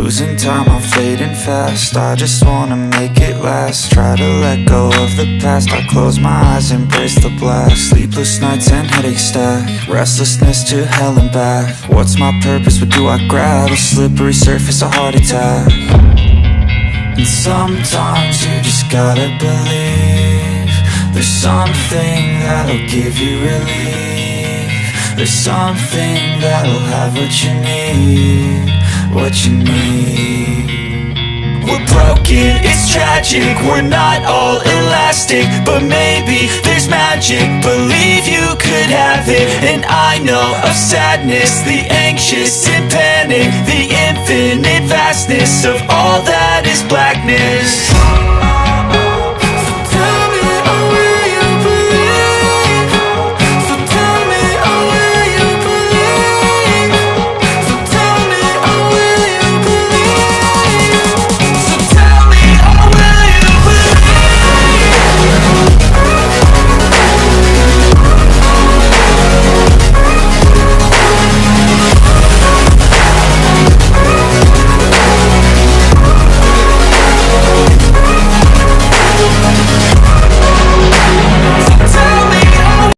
Losing time, I'm fading fast. I just wanna make it last. Try to let go of the past. I close my eyes, embrace the blast. Sleepless nights and headaches stack. Restlessness to hell and back. What's my purpose, what do I grab? A slippery surface, a heart attack. And sometimes you just gotta believe there's something that'll give you relief. There's something that'll have what you need, what you need. We're broken, it's tragic, we're not all elastic, but maybe there's magic, believe you could have it. And I know of sadness, the anxious and panic, the infinite vastness of all that is blackness.